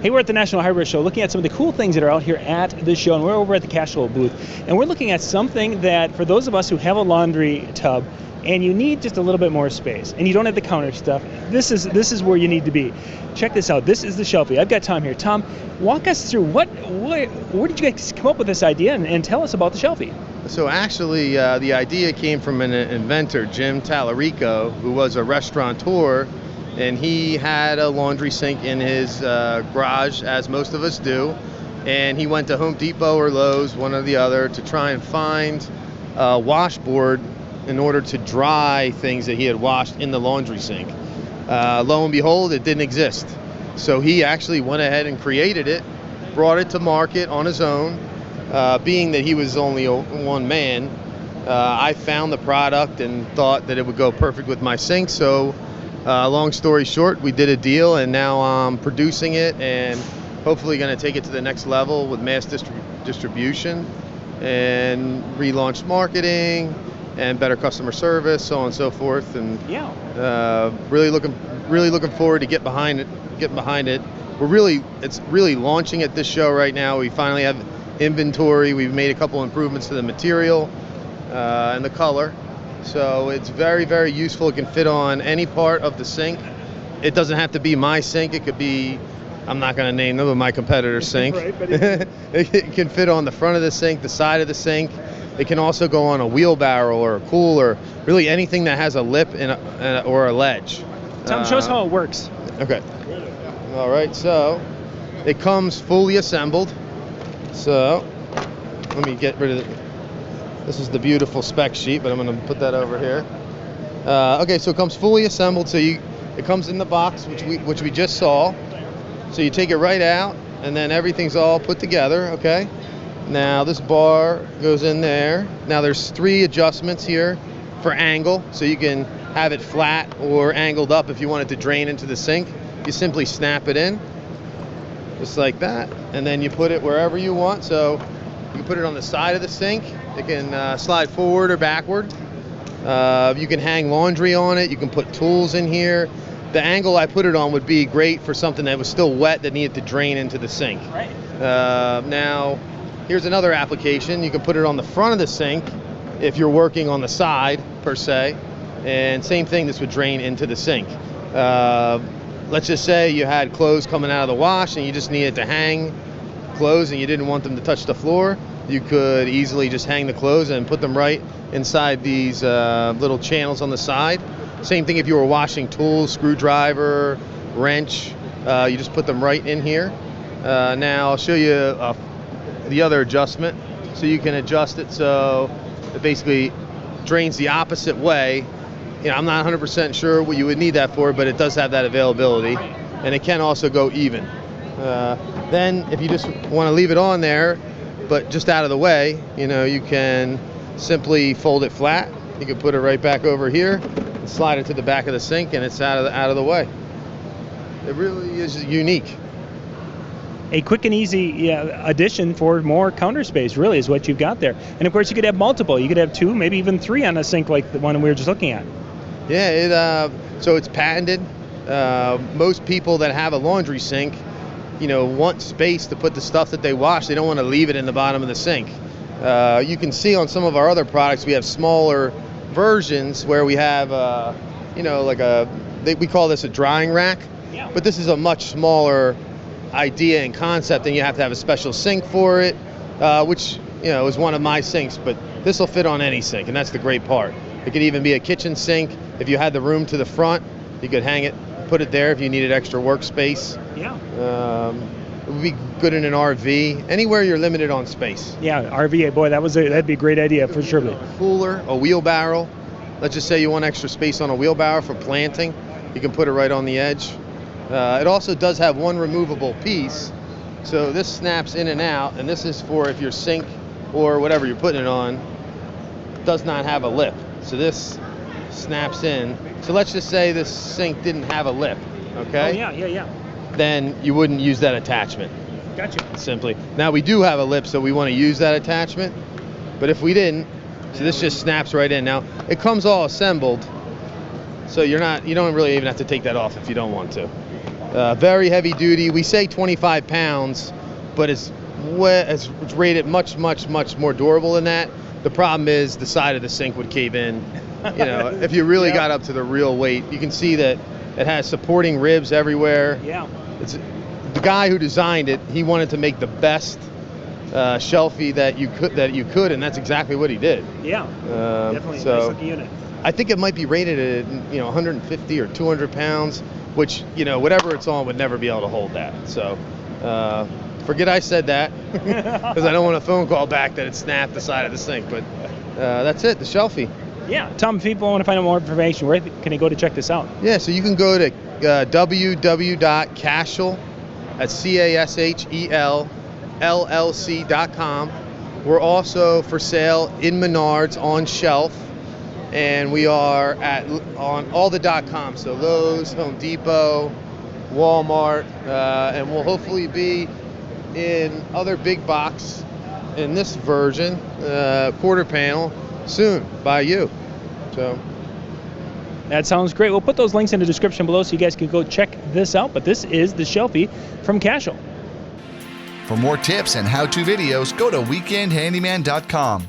Hey, we're at the National Hardware Show looking at some of the cool things that are out here at the show, and we're over at the Cashel booth. And we're looking at something that, for those of us who have a laundry tub, and you need just a little bit more space, and you don't have the counter stuff, this is where you need to be. Check this out. This is the Shelfie. I've got Tom here. Tom, walk us through where did you guys come up with this idea, and tell us about the Shelfie. So actually, the idea came from an inventor, Jim Tallarico, who was a restaurateur, and he had a laundry sink in his garage, as most of us do, and he went to Home Depot or Lowe's, one or the other, to try and find a washboard in order to dry things that he had washed in the laundry sink. Lo and behold, it didn't exist. So he actually went ahead and created it, brought it to market on his own. Being that he was only one man, I found the product and thought that it would go perfect with my sink. So long story short, we did a deal, and now I'm producing it and hopefully going to take it to the next level with mass distribution and relaunch marketing and better customer service, so on and so forth. And really looking forward to getting behind it. It's really launching at this show right now. We finally have inventory. We've made a couple improvements to the material and the color. So it's very, very useful. It can fit on any part of the sink. It doesn't have to be my sink. It could be, I'm not going to name them, but my competitor's sink. Right, but it can fit on the front of the sink, the side of the sink. It can also go on a wheelbarrow or a cooler, really anything that has a lip or a ledge. Tom, show us how it works. Okay. All right, so it comes fully assembled. So let me get rid of it. This is the beautiful spec sheet, but I'm going to put that over here. Okay, so it comes fully assembled. So it comes in the box, which we just saw. So you take it right out, and then everything's all put together. Okay. Now this bar goes in there. Now there's 3 adjustments here for angle, so you can have it flat or angled up if you want it to drain into the sink. You simply snap it in, just like that, and then you put it wherever you want. So you can put it on the side of the sink. It can slide forward or backward. You can hang laundry on it. You can put tools in here. The angle I put it on would be great for something that was still wet that needed to drain into the sink. Right. Now, here's another application. You can put it on the front of the sink if you're working on the side, per se. And same thing, this would drain into the sink. Let's just say you had clothes coming out of the wash and you just needed to hang clothes and you didn't want them to touch the floor. You could easily just hang the clothes and put them right inside these little channels on the side. Same thing if you were washing tools, screwdriver, wrench, you just put them right in here. Now I'll show you the other adjustment. So you can adjust it so it basically drains the opposite way. You know, I'm not 100% sure what you would need that for, but it does have that availability, and it can also go even. Then if you just want to leave it on there, but just out of the way, you know, you can simply fold it flat. You can put it right back over here and slide it to the back of the sink, and it's out of the way. It really is unique. A quick and easy addition for more counter space, really, is what you've got there. And of course, you could have multiple. You could have 2, maybe even 3 on a sink like the one we were just looking at. Yeah, so it's patented. Most people that have a laundry sink, you know, want space to put the stuff that they wash. They don't want to leave it in the bottom of the sink. You can see on some of our other products, we have smaller versions where we have, you know, like we call this a drying rack. Yeah. But this is a much smaller idea and concept, and you have to have a special sink for it, which, you know, is one of my sinks. But this will fit on any sink, and that's the great part. It could even be a kitchen sink. If you had the room to the front, you could hang it, put it there if you needed extra workspace. Yeah. It would be good in an RV, anywhere you're limited on space. Yeah, RV, boy, that'd be a great idea for sure. A cooler, a wheelbarrow. Let's just say you want extra space on a wheelbarrow for planting. You can put it right on the edge. It also does have one removable piece. So this snaps in and out, and this is for if your sink or whatever you're putting it on does not have a lip. So this snaps in. So let's just say this sink didn't have a lip, okay? Oh, yeah. Then you wouldn't use that attachment. Gotcha. Simply. Now we do have a lip, so we want to use that attachment. But if we didn't, so this just snaps right in. Now it comes all assembled, so you don't really even have to take that off if you don't want to. Very heavy duty. We say 25 pounds, but it's rated much more durable than that. The problem is the side of the sink would cave in. You know, if you really got up to the real weight, you can see that it has supporting ribs everywhere. Yeah. It's the guy who designed it. He wanted to make the best Shelfie that you could, and that's exactly what he did. Yeah. Definitely. So nice looking unit. I think it might be rated at 150 or 200 pounds, which whatever it's on would never be able to hold that. So forget I said that, because I don't want a phone call back that it snapped the side of the sink. But that's it, the Shelfie. Yeah, Tom, if people want to find out more information, where can they go to check this out? Yeah, so you can go to www.cashel, that's CASHEL, LLC.com. We're also for sale in Menards on Shelf, and we are on all the .com, so Lowe's, Home Depot, Walmart, and we'll hopefully be in other big box in this version, quarter panel, soon by you. So that sounds great. We'll put those links in the description below so you guys can go check this out. But this is the Shelfie from Cashel. For more tips and how-to videos, go to weekendhandyman.com.